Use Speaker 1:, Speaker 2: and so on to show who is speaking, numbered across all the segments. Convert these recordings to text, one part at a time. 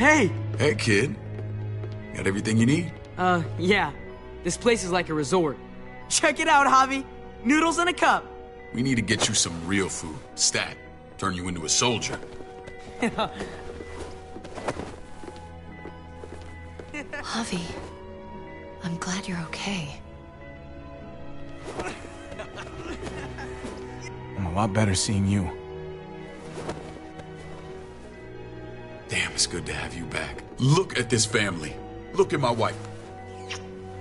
Speaker 1: Hey!
Speaker 2: Hey, kid. Got everything you need?
Speaker 1: Yeah. This place is like a resort. Check it out, Javi. Noodles in a cup.
Speaker 2: We need to get you some real food. Stat. Turn you into a soldier.
Speaker 3: Javi, I'm glad you're okay.
Speaker 4: I'm a lot better seeing you.
Speaker 2: Damn, it's good to have you back. Look at this family. Look at my wife.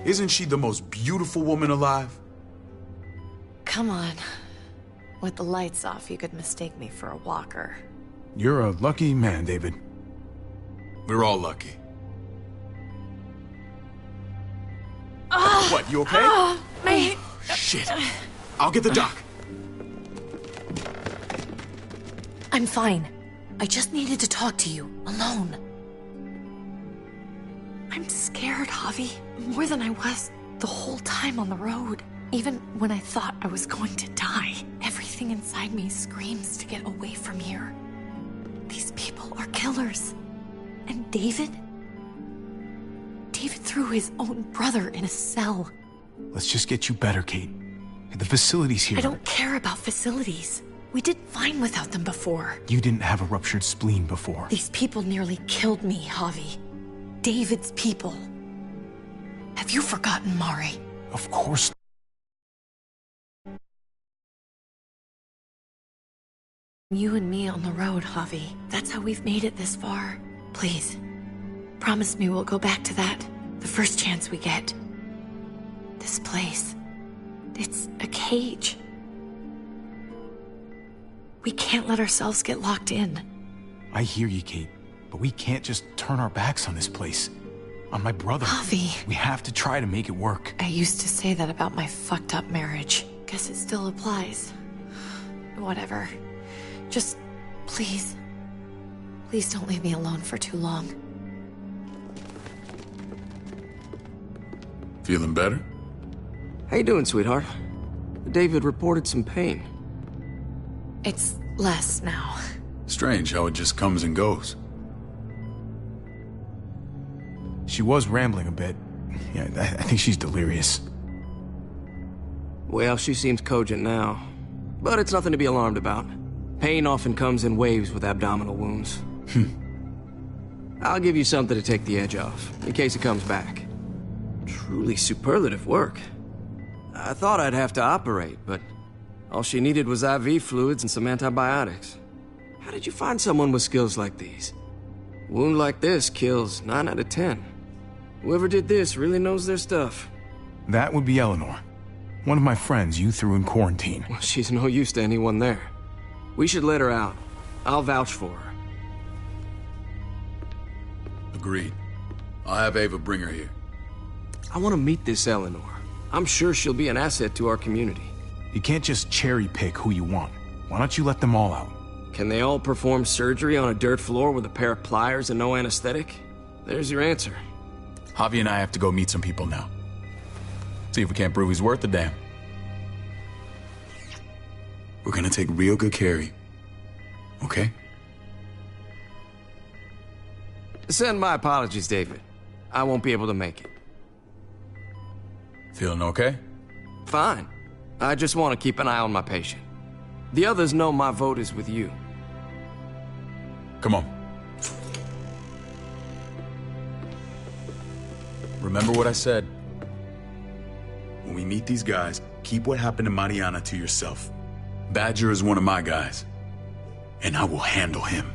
Speaker 2: Isn't she the most beautiful woman alive?
Speaker 3: Come on. With the lights off, you could mistake me for a walker.
Speaker 4: You're a lucky man, David.
Speaker 2: We're all lucky. What, you okay?
Speaker 3: Mate!
Speaker 2: Shit. I'll get the doc.
Speaker 3: I'm fine. I just needed to talk to you, alone. I'm scared, Javi. More than I was the whole time on the road. Even when I thought I was going to die, everything inside me screams to get away from here. These people are killers. And David? David threw his own brother in a cell.
Speaker 4: Let's just get you better, Kate. The facility's here.
Speaker 3: I don't care about facilities. We did fine without them before.
Speaker 4: You didn't have a ruptured spleen before.
Speaker 3: These people nearly killed me, Javi. David's people. Have you forgotten, Mari?
Speaker 4: Of course.
Speaker 3: You and me on the road, Javi. That's how we've made it this far. Please, promise me we'll go back to that the first chance we get. This place, it's a cage. We can't let ourselves get locked in.
Speaker 4: I hear you, Kate, but we can't just turn our backs on this place. On my brother.
Speaker 3: Javi.
Speaker 4: We have to try to make it work.
Speaker 3: I used to say that about my fucked up marriage. Guess it still applies. Whatever. Just, please. Please don't leave me alone for too long.
Speaker 2: Feeling better?
Speaker 5: How you doing, sweetheart? David reported some pain.
Speaker 3: It's less now.
Speaker 2: Strange how it just comes and goes.
Speaker 4: She was rambling a bit. Yeah, I think she's delirious.
Speaker 5: Well, she seems cogent now. But it's nothing to be alarmed about. Pain often comes in waves with abdominal wounds. I'll give you something to take the edge off, in case it comes back. Truly superlative work. I thought I'd have to operate, but all she needed was IV fluids and some antibiotics. How did you find someone with skills like these? A wound like this kills 9 out of 10. Whoever did this really knows their stuff.
Speaker 4: That would be Eleanor. One of my friends you threw in quarantine.
Speaker 5: Well, she's no use to anyone there. We should let her out. I'll vouch for her.
Speaker 2: Agreed. I'll have Ava bring her here.
Speaker 5: I want to meet this Eleanor. I'm sure she'll be an asset to our community.
Speaker 4: You can't just cherry pick who you want. Why don't you let them all out?
Speaker 5: Can they all perform surgery on a dirt floor with a pair of pliers and no anesthetic? There's your answer.
Speaker 2: Javi and I have to go meet some people now. See if we can't prove he's worth the damn. We're gonna take real good care of you. Okay?
Speaker 5: Send my apologies, David. I won't be able to make it.
Speaker 2: Feeling okay?
Speaker 5: Fine. I just want to keep an eye on my patient. The others know my vote is with you.
Speaker 2: Come on. Remember what I said. When we meet these guys, keep what happened to Mariana to yourself. Badger is one of my guys, and I will handle him.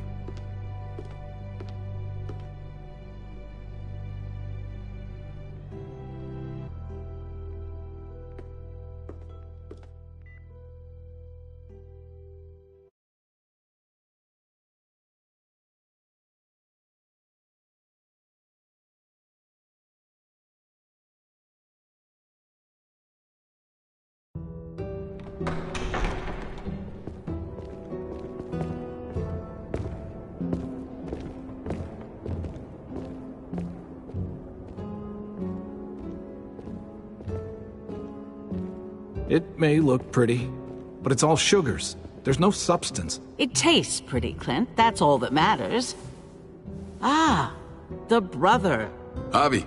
Speaker 6: It may look pretty, but it's all sugars. There's no substance.
Speaker 7: It tastes pretty, Clint. That's all that matters. Ah, the brother.
Speaker 2: Javi,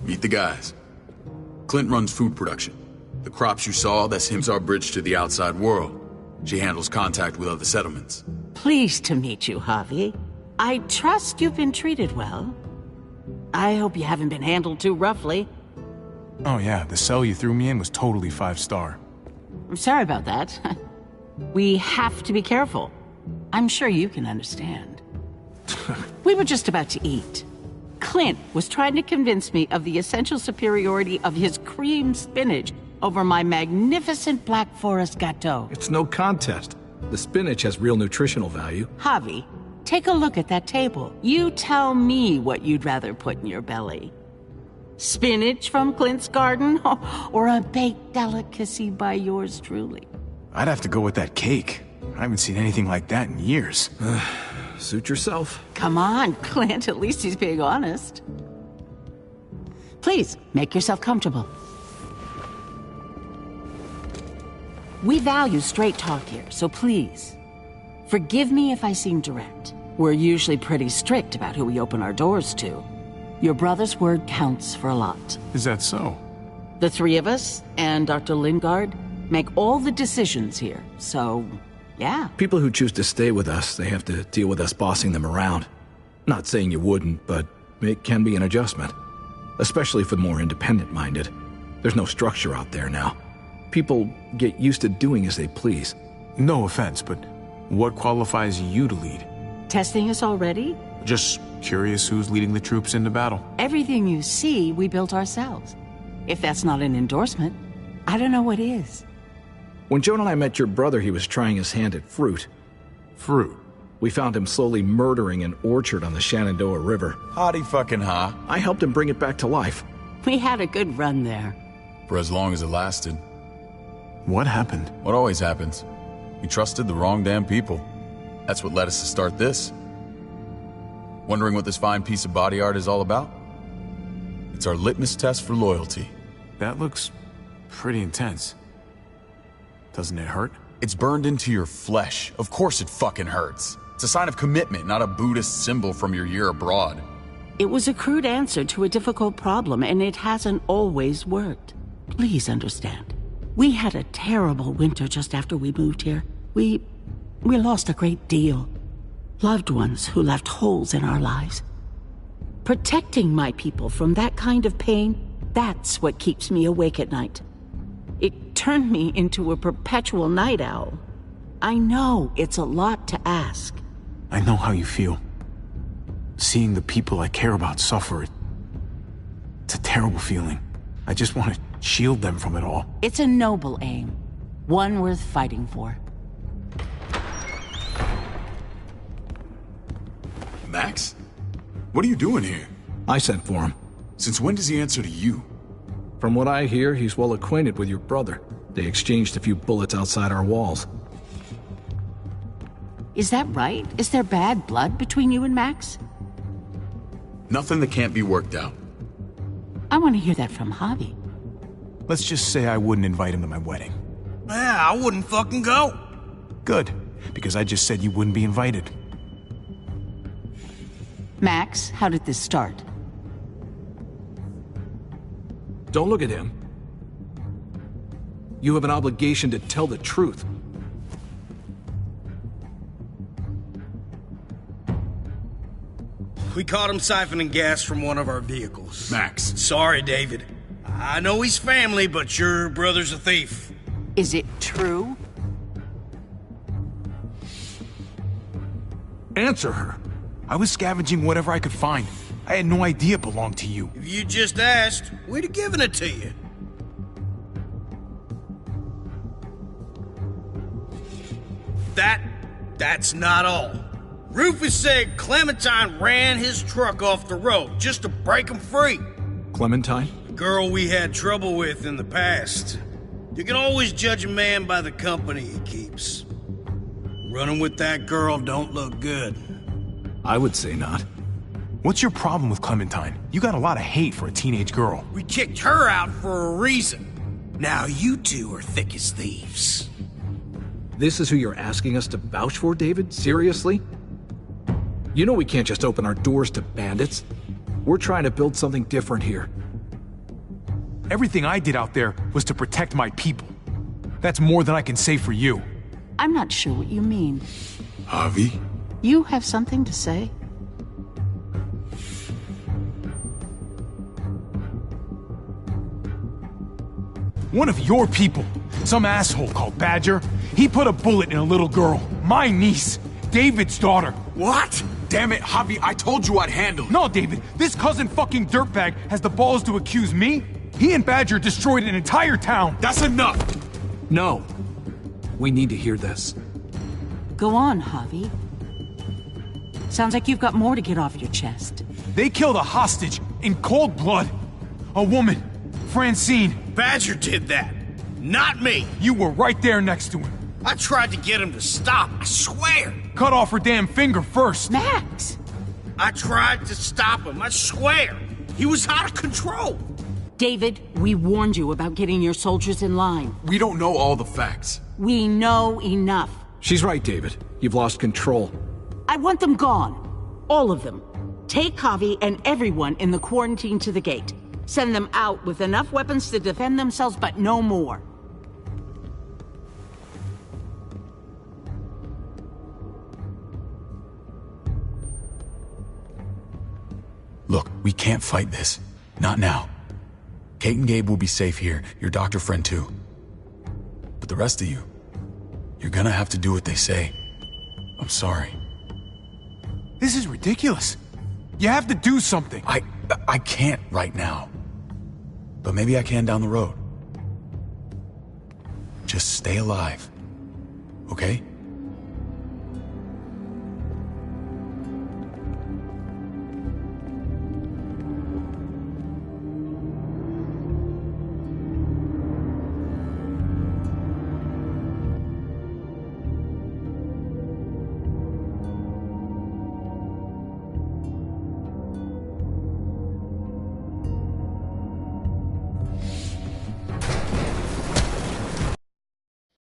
Speaker 2: meet the guys. Clint runs food production. The crops you saw, that's him's our bridge to the outside world. She handles contact with other settlements.
Speaker 7: Pleased to meet you, Javi. I trust you've been treated well. I hope you haven't been handled too roughly.
Speaker 4: Oh yeah, the cell you threw me in was totally 5-star.
Speaker 7: I'm sorry about that. We have to be careful. I'm sure you can understand. We were just about to eat. Clint was trying to convince me of the essential superiority of his cream spinach over my magnificent Black Forest gâteau.
Speaker 6: It's no contest. The spinach has real nutritional value.
Speaker 7: Javi, take a look at that table. You tell me what you'd rather put in your belly. Spinach from Clint's garden, or a baked delicacy by yours truly?
Speaker 4: I'd have to go with that cake. I haven't seen anything like that in years.
Speaker 6: Suit yourself.
Speaker 7: Come on, Clint, at least he's being honest. Please, make yourself comfortable. We value straight talk here, so please, forgive me if I seem direct. We're usually pretty strict about who we open our doors to. Your brother's word counts for a lot.
Speaker 4: Is that so?
Speaker 7: The three of us and Dr. Lingard make all the decisions here, so, yeah.
Speaker 6: People who choose to stay with us, they have to deal with us bossing them around. Not saying you wouldn't, but it can be an adjustment. Especially for the more independent-minded. There's no structure out there now. People get used to doing as they please.
Speaker 4: No offense, but what qualifies you to lead?
Speaker 7: Testing us already?
Speaker 4: Just curious who's leading the troops into battle.
Speaker 7: Everything you see, we built ourselves. If that's not an endorsement, I don't know what is.
Speaker 6: When Joan and I met your brother, he was trying his hand at fruit.
Speaker 4: Fruit?
Speaker 6: We found him slowly murdering an orchard on the Shenandoah River.
Speaker 2: Howdy fucking ha.
Speaker 6: I helped him bring it back to life.
Speaker 7: We had a good run there.
Speaker 2: For as long as it lasted.
Speaker 4: What happened?
Speaker 2: What always happens. We trusted the wrong damn people. That's what led us to start this. Wondering what this fine piece of body art is all about? It's our litmus test for loyalty.
Speaker 4: That looks pretty intense. Doesn't it hurt?
Speaker 2: It's burned into your flesh. Of course it fucking hurts. It's a sign of commitment, not a Buddhist symbol from your year abroad.
Speaker 7: It was a crude answer to a difficult problem, and it hasn't always worked. Please understand. We had a terrible winter just after we moved here. We lost a great deal. Loved ones who left holes in our lives. Protecting my people from that kind of pain, that's what keeps me awake at night. It turned me into a perpetual night owl. I know it's a lot to ask.
Speaker 4: I know how you feel. Seeing the people I care about suffer, it's a terrible feeling. I just want to shield them from it all.
Speaker 7: It's a noble aim. One worth fighting for.
Speaker 2: Max? What are you doing here?
Speaker 6: I sent for him.
Speaker 2: Since when does he answer to you?
Speaker 6: From what I hear, he's well acquainted with your brother. They exchanged a few bullets outside our walls.
Speaker 7: Is that right? Is there bad blood between you and Max?
Speaker 2: Nothing that can't be worked out.
Speaker 7: I want to hear that from Javi.
Speaker 4: Let's just say I wouldn't invite him to my wedding.
Speaker 8: Yeah, I wouldn't fucking go.
Speaker 4: Good, because I just said you wouldn't be invited.
Speaker 7: Max, how did this start?
Speaker 6: Don't look at him. You have an obligation to tell the truth.
Speaker 8: We caught him siphoning gas from one of our vehicles.
Speaker 2: Max.
Speaker 8: Sorry, David. I know he's family, but your brother's a thief.
Speaker 7: Is it true?
Speaker 6: Answer her.
Speaker 4: I was scavenging whatever I could find. I had no idea it belonged to you.
Speaker 8: If you just asked, we'd have given it to you. That's not all. Rufus said Clementine ran his truck off the road just to break him free.
Speaker 6: Clementine?
Speaker 8: The girl we had trouble with in the past. You can always judge a man by the company he keeps. Running with that girl don't look good.
Speaker 6: I would say not.
Speaker 4: What's your problem with Clementine? You got a lot of hate for a teenage girl.
Speaker 8: We kicked her out for a reason. Now you two are thick as thieves.
Speaker 6: This is who you're asking us to vouch for, David? Seriously? You know we can't just open our doors to bandits. We're trying to build something different here.
Speaker 4: Everything I did out there was to protect my people. That's more than I can say for you.
Speaker 7: I'm not sure what you mean.
Speaker 2: Javi?
Speaker 7: You have something to say?
Speaker 4: One of your people, some asshole called Badger, he put a bullet in a little girl, my niece, David's daughter.
Speaker 2: What? Damn it, Javi, I told you I'd handle it.
Speaker 4: No, David, this cousin fucking dirtbag has the balls to accuse me? He and Badger destroyed an entire town.
Speaker 2: That's enough!
Speaker 6: No. We need to hear this.
Speaker 7: Go on, Javi. Sounds like you've got more to get off your chest.
Speaker 4: They killed a hostage in cold blood. A woman, Francine.
Speaker 8: Badger did that, not me.
Speaker 4: You were right there next to him.
Speaker 8: I tried to get him to stop, I swear.
Speaker 4: Cut off her damn finger first.
Speaker 7: Max!
Speaker 8: I tried to stop him, I swear. He was out of control.
Speaker 7: David, we warned you about getting your soldiers in line.
Speaker 2: We don't know all the facts.
Speaker 7: We know enough.
Speaker 6: She's right, David. You've lost control.
Speaker 7: I want them gone. All of them. Take Javi and everyone in the quarantine to the gate. Send them out with enough weapons to defend themselves, but no more.
Speaker 2: Look, we can't fight this. Not now. Kate and Gabe will be safe here, your doctor friend too. But the rest of you, you're gonna have to do what they say. I'm sorry.
Speaker 4: This is ridiculous. You have to do something.
Speaker 2: I can't right now. But maybe I can down the road. Just stay alive. Okay?